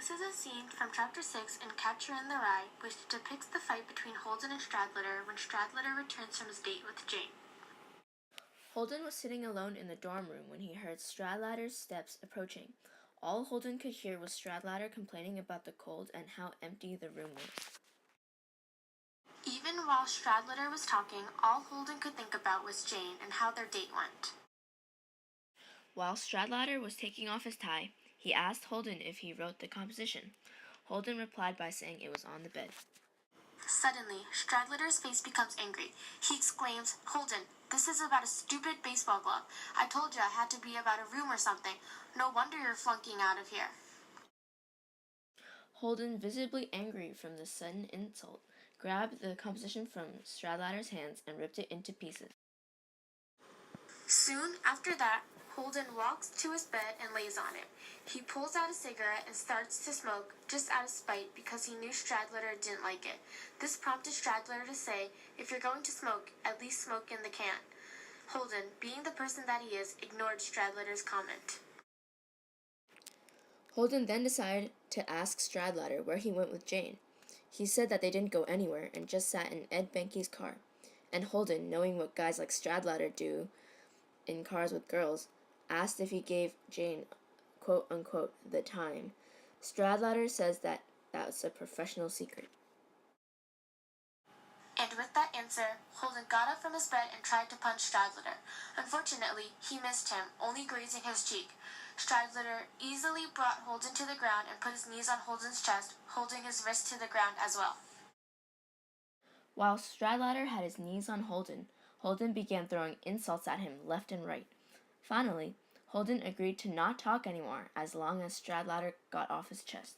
This is a scene from Chapter 6 in Catcher in the Rye, which depicts the fight between Holden and Stradlater when Stradlater returns from his date with Jane. Holden was sitting alone in the dorm room when he heard Stradlater's steps approaching. All Holden could hear was Stradlater complaining about the cold and how empty the room was. Even while Stradlater was talking, all Holden could think about was Jane and how their date went. While Stradlater was taking off his tie, he asked Holden if he wrote the composition. Holden replied by saying it was on the bed. Suddenly, Stradlater's face becomes angry. He exclaims, "Holden, this is about a stupid baseball glove. I told you I had to be about a room or something. No wonder you're flunking out of here." Holden, visibly angry from the sudden insult, grabbed the composition from Stradlater's hands and ripped it into pieces. Soon after that, Holden walks to his bed and lays on it. He pulls out a cigarette and starts to smoke, just out of spite because he knew Stradlater didn't like it. This prompted Stradlater to say, "If you're going to smoke, at least smoke in the can." Holden, being the person that he is, ignored Stradlater's comment. Holden then decided to ask Stradlater where he went with Jane. He said that they didn't go anywhere and just sat in Ed Behnke's car. And Holden, knowing what guys like Stradlater do in cars with girls, asked if he gave Jane, quote-unquote, the time. Stradlater says that was a professional secret. And with that answer, Holden got up from his bed and tried to punch Stradlater. Unfortunately, he missed him, only grazing his cheek. Stradlater easily brought Holden to the ground and put his knees on Holden's chest, holding his wrist to the ground as well. While Stradlater had his knees on Holden, Holden began throwing insults at him left and right. Finally, Holden agreed to not talk anymore as long as Stradlater got off his chest.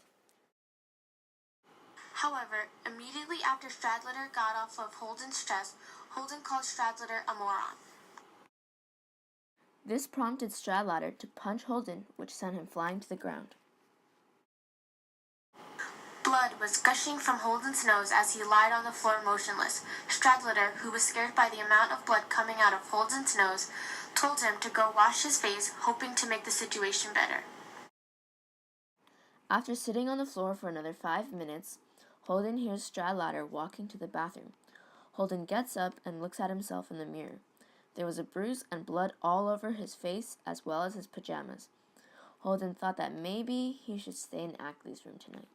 However, immediately after Stradlater got off of Holden's chest, Holden called Stradlater a moron. This prompted Stradlater to punch Holden, which sent him flying to the ground. Blood was gushing from Holden's nose as he lied on the floor motionless. Stradlater, who was scared by the amount of blood coming out of Holden's nose, told him to go wash his face, hoping to make the situation better. After sitting on the floor for another 5 minutes, Holden hears Stradlater walking to the bathroom. Holden gets up and looks at himself in the mirror. There was a bruise and blood all over his face as well as his pajamas. Holden thought that maybe he should stay in Ackley's room tonight.